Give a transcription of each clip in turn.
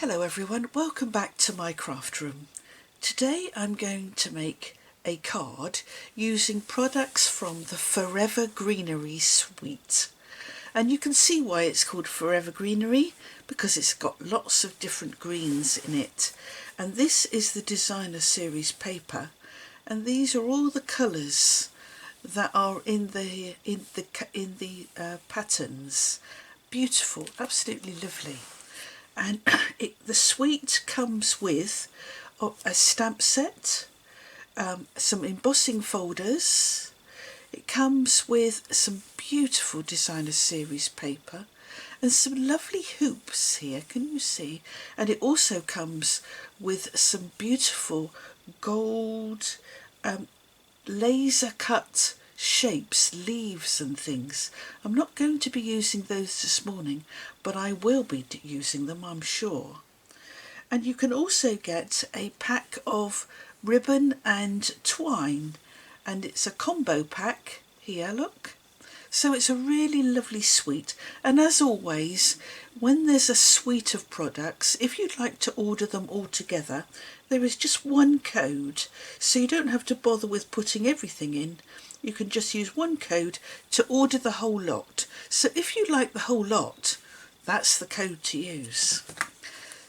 Hello everyone, welcome back to my craft room. Today I'm going to make a card using products from the Forever Greenery suite. And you can see why it's called Forever Greenery, because it's got lots of different greens in it. And this is the designer series paper, and these are all the colours that are in the patterns. Beautiful, absolutely lovely. And the suite comes with a stamp set, some embossing folders. It comes with some beautiful designer series paper and some lovely hoops here, can you see? And it also comes with some beautiful gold laser cut shapes, leaves and things. I'm not going to be using those this morning, but I will be using them, I'm sure. And you can also get a pack of ribbon and twine, and it's a combo pack here, look. So it's a really lovely suite, and as always, when there's a suite of products, if you'd like to order them all together, there is just one code, so you don't have to bother with putting everything in. You can just use one code to order the whole lot. So if you like the whole lot, that's the code to use.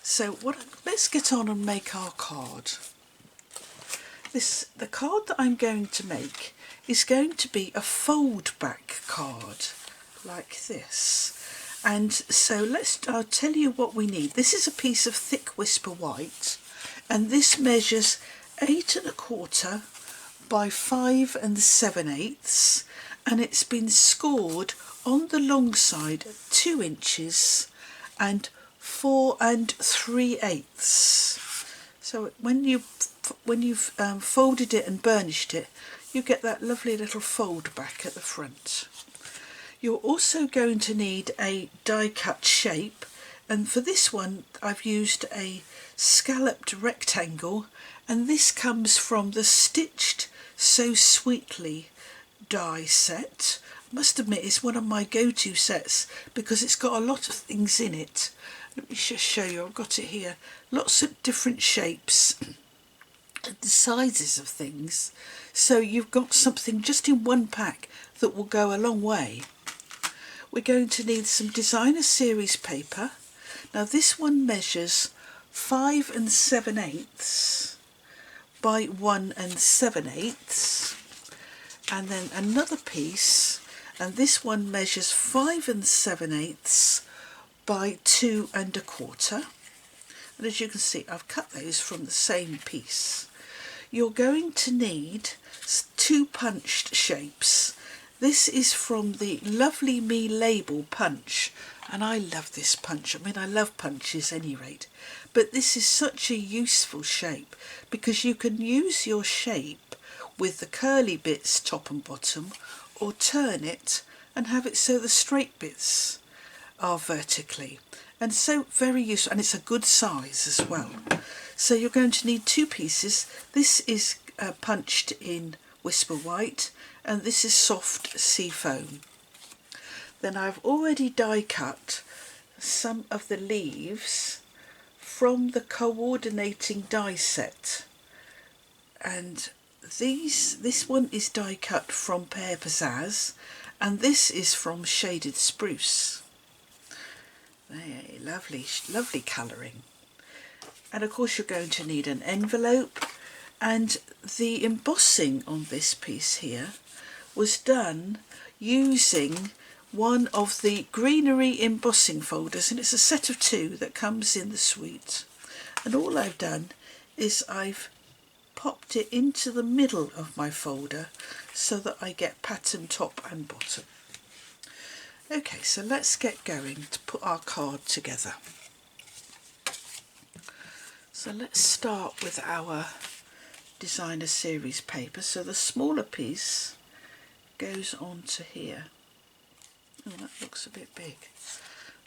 So let's get on and make our card. The card that I'm going to make is going to be a fold back card like this. And so I'll tell you what we need. This is a piece of thick Whisper White, and this measures 8 1/4 by 5 7/8, and it's been scored on the long side at 2 inches and 4 3/8. So when you've folded it and burnished it, you get that lovely little fold back at the front. You're also going to need a die cut shape, and for this one I've used a scalloped rectangle, and this comes from the Stitched So Sweetly die set. I must admit it's one of my go-to sets because it's got a lot of things in it. Let me just show you, I've got it here. Lots of different shapes and the sizes of things. So you've got something just in one pack that will go a long way. We're going to need some designer series paper. Now this one measures 5 7/8 by 1 7/8, and then another piece, and this one measures 5 7/8 by 2 1/4. And as you can see, I've cut those from the same piece. You're going to need 2 punched shapes. This is from the Lovely Me label punch, and I love this punch. I mean, I love punches any rate, but this is such a useful shape because you can use your shape with the curly bits top and bottom, or turn it and have it so the straight bits are vertically, and so very useful, and it's a good size as well. So you're going to need 2 pieces. This is punched in Whisper White, and this is soft sea foam. Then I've already die cut some of the leaves from the coordinating die set, and this one is die cut from Pear Pizzazz, and this is from Shaded Spruce. Hey, lovely, lovely colouring. And of course you're going to need an envelope, and the embossing on this piece here was done using one of the Greenery embossing folders, and it's a set of 2 that comes in the suite. And all I've done is I've popped it into the middle of my folder so that I get pattern top and bottom. Okay, so let's get going to put our card together. So let's start with our designer series paper. So the smaller piece goes on to here. Oh, that looks a bit big.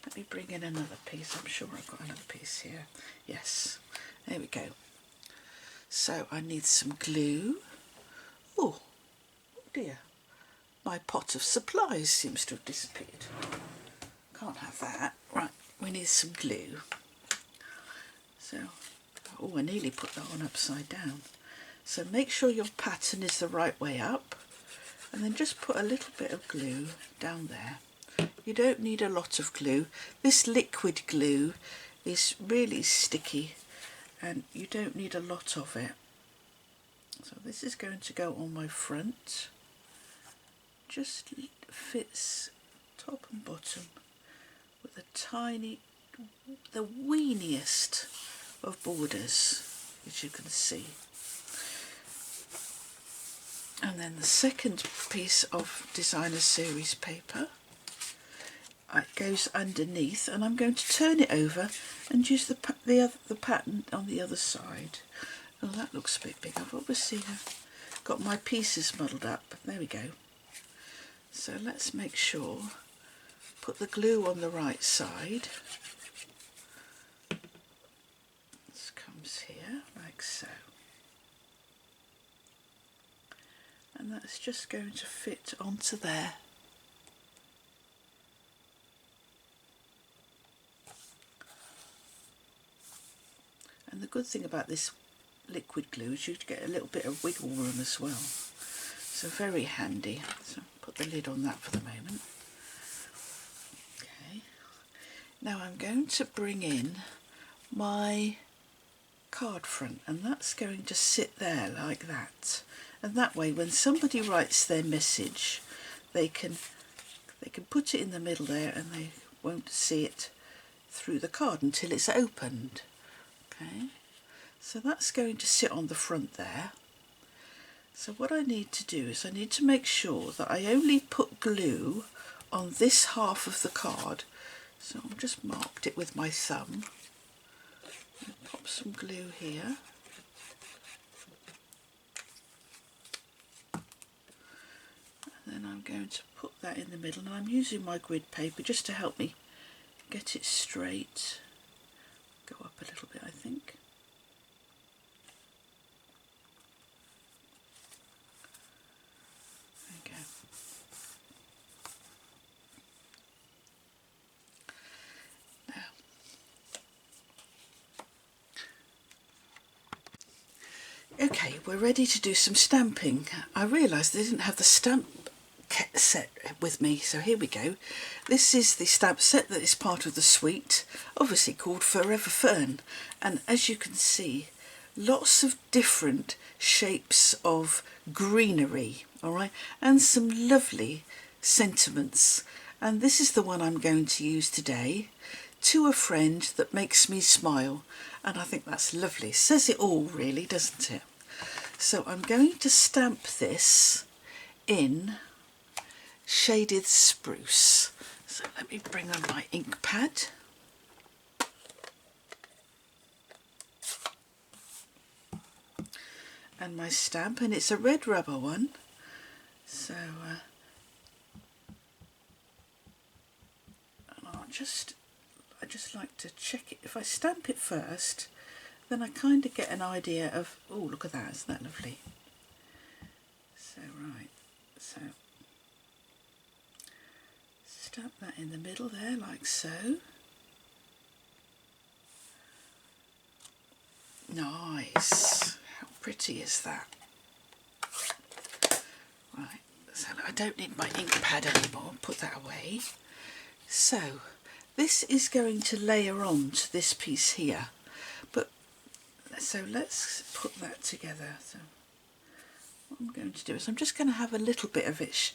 Let me bring in another piece. I'm sure I've got another piece here. Yes, there we go. So I need some glue. Oh dear, my pot of supplies seems to have disappeared. Can't have that. Right, we need some glue. So, oh, I nearly put that on upside down. So make sure your pattern is the right way up, and then just put a little bit of glue down there. You don't need a lot of glue. This liquid glue is really sticky and you don't need a lot of it. So this is going to go on my front. Just fits top and bottom with a tiny, the weeniest of borders, as you can see. And then the second piece of designer series paper, it goes underneath, and I'm going to turn it over and use the pattern on the other side. Oh, that looks a bit big. I've obviously got my pieces muddled up. There we go. So let's make sure, put the glue on the right side. This comes here like so. And that's just going to fit onto there. And the good thing about this liquid glue is you get a little bit of wiggle room as well. So very handy. So put the lid on that for the moment. Okay. Now I'm going to bring in my card front, and that's going to sit there like that. And that way, when somebody writes their message, they can put it in the middle there, and they won't see it through the card until it's opened. Okay, so that's going to sit on the front there. So what I need to do is I need to make sure that I only put glue on this half of the card. So I've just marked it with my thumb. Pop some glue here. And then I'm going to put that in the middle, and I'm using my grid paper just to help me get it straight. Go up a little bit, I think. There we go. Now, okay, we're ready to do some stamping. I realised they didn't have the stamp set with me, so here we go. This is the stamp set that is part of the suite, obviously called Forever Fern, and as you can see, lots of different shapes of greenery, alright, and some lovely sentiments. And this is the one I'm going to use today, To a Friend That Makes Me Smile, and I think that's lovely. Says it all really, doesn't it? So I'm going to stamp this in Shaded Spruce. So let me bring on my ink pad. And my stamp, and it's a red rubber one. So and I just like to check it. If I stamp it first, then I kind of get an idea of, oh, look at that, isn't that lovely? So right, so stamp that in the middle there, like so. Nice. How pretty is that? Right, so I don't need my ink pad anymore. Put that away. So this is going to layer on to this piece here. But so let's put that together. So what I'm going to do is I'm just going to have a little bit of it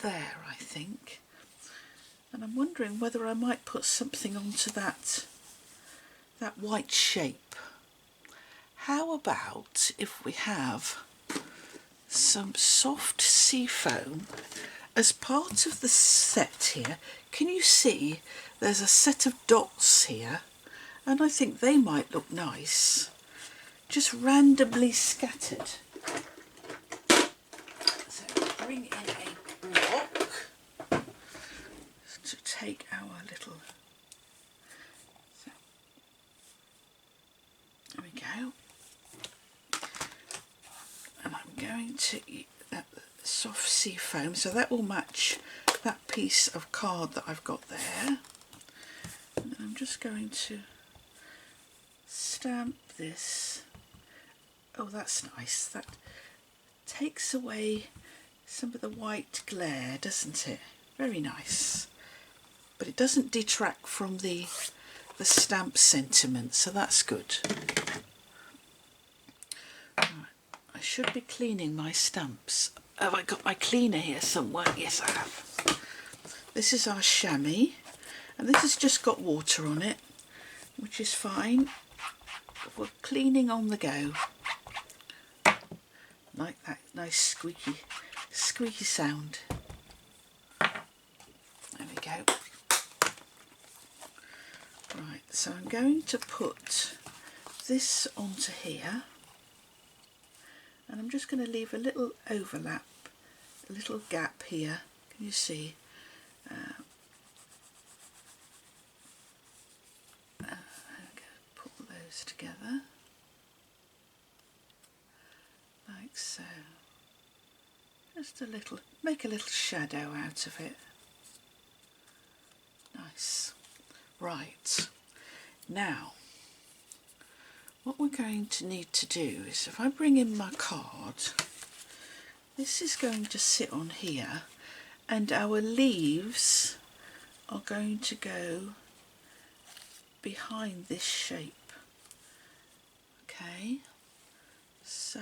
there, I think, and I'm wondering whether I might put something onto that white shape. How about if we have some soft sea foam as part of the set here? Can you see there's a set of dots here, and I think they might look nice, just randomly scattered. So bring in a block to take our little, so there we go, and I'm going to eat that soft sea foam, so that will match that piece of card that I've got there, and then I'm just going to stamp this. Oh, that's nice. That takes away some of the white glare, doesn't it? Very nice. But it doesn't detract from the stamp sentiment, so that's good. Right. I should be cleaning my stamps. Have I got my cleaner here somewhere? Yes, I have. This is our chamois, and this has just got water on it, which is fine. We're cleaning on the go. Like that nice squeaky sound. There we go. Right, so I'm going to put this onto here, and I'm just going to leave a little overlap, a little gap here. Can you see? Pull those together like so. Just a little, make a little shadow out of it. Nice. Right, now what we're going to need to do is, if I bring in my card, this is going to sit on here, and our leaves are going to go behind this shape. Okay, so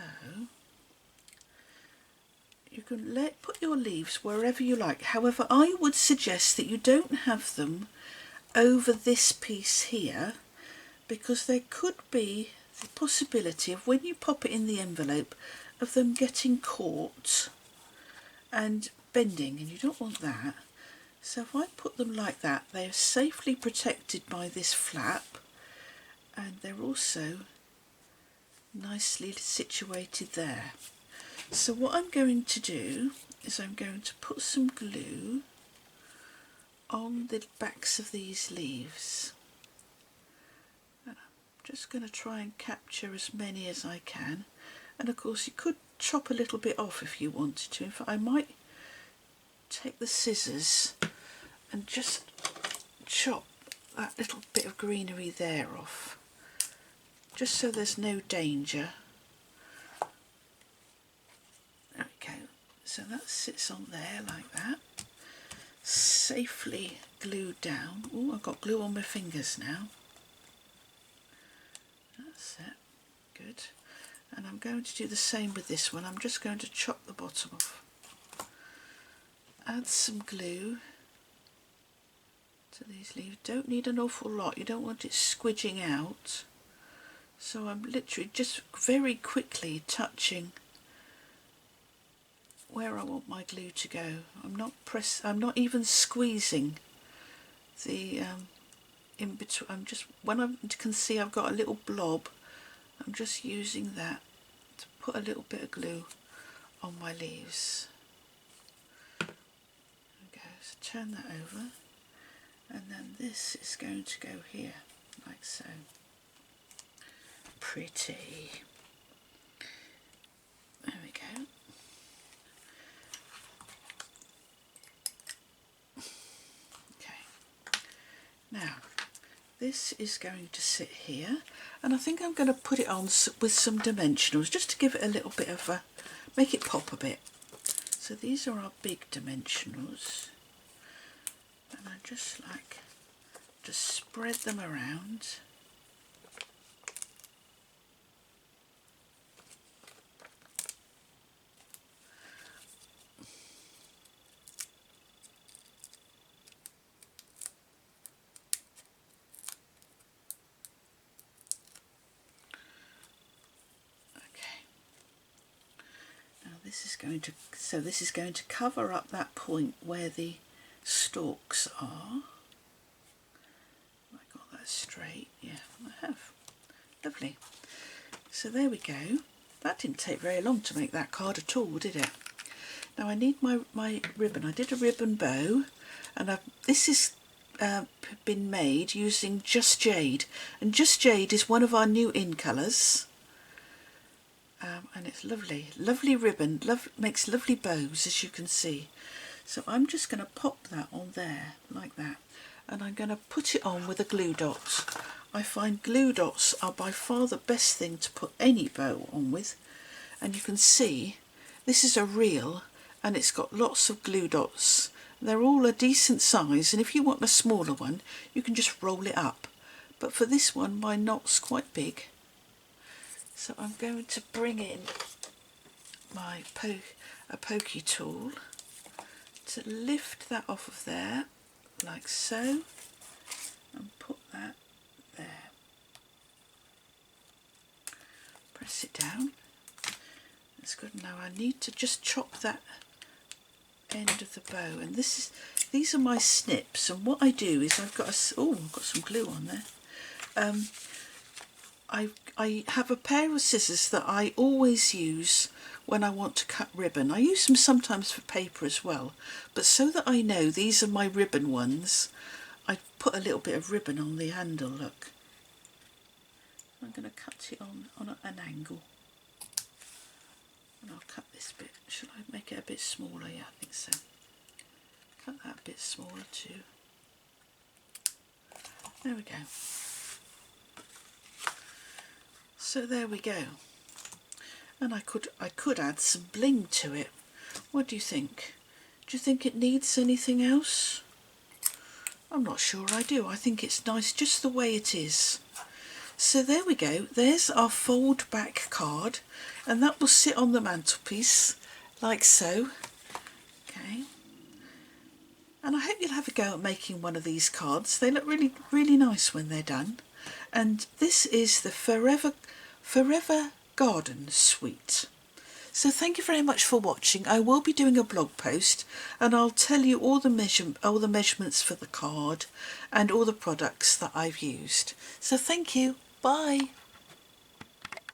you can put your leaves wherever you like. However, I would suggest that you don't have them over this piece here, because there could be the possibility of, when you pop it in the envelope, of them getting caught and bending, and you don't want that. So if I put them like that, they're safely protected by this flap, and they're also nicely situated there. So what I'm going to do is I'm going to put some glue on the backs of these leaves. And I'm just going to try and capture as many as I can, and of course you could chop a little bit off if you wanted to. In fact, I might take the scissors and just chop that little bit of greenery there off, just so there's no danger. There we go. So that sits on there like that, safely glued down. Oh, I've got glue on my fingers now. That's it. Good. And I'm going to do the same with this one. I'm just going to chop the bottom off. Add some glue to these leaves. Don't need an awful lot. You don't want it squidging out. So I'm literally just very quickly touching where I want my glue to go. I'm not even squeezing the in between. I'm just, when I can see I've got a little blob, I'm just using that to put a little bit of glue on my leaves. There we go. So turn that over, and then this is going to go here like so. Pretty. There we go. Now, this is going to sit here, and I think I'm going to put it on with some dimensionals, just to give it a little bit of a, make it pop a bit. So these are our big dimensionals, and I just spread them around. This is going to cover up that point where the stalks are. Have I got that straight? Yeah, I have. Lovely. So there we go. That didn't take very long to make that card at all, did it? Now I need my ribbon. I did a ribbon bow, and this has been made using Just Jade, and Just Jade is one of our new in colours. And it's lovely, lovely ribbon, makes lovely bows, as you can see. So I'm just going to pop that on there like that, and I'm going to put it on with a glue dot. I find glue dots are by far the best thing to put any bow on with. And you can see this is a reel and it's got lots of glue dots. They're all a decent size, and if you want a smaller one you can just roll it up. But for this one my knot's quite big. So I'm going to bring in my pokey tool to lift that off of there, like so, and put that there. Press it down. That's good. Now I need to just chop that end of the bow, and these are my snips. And what I do is I've got I've got some glue on there. I have a pair of scissors that I always use when I want to cut ribbon. I use them sometimes for paper as well, but so that I know these are my ribbon ones, I put a little bit of ribbon on the handle, look. I'm going to cut it on an angle. And I'll cut this bit. Shall I make it a bit smaller? Yeah, I think so. Cut that a bit smaller too. There we go. So there we go. And I could add some bling to it. What do you think? Do you think it needs anything else? I'm not sure I do. I think it's nice just the way it is. So there we go. There's our fold back card, and that will sit on the mantelpiece like so. Okay. And I hope you'll have a go at making one of these cards. They look really, really nice when they're done. And this is the Forever Garden Suite. So thank you very much for watching. I will be doing a blog post and I'll tell you all the measurements for the card and all the products that I've used. So thank you. Bye.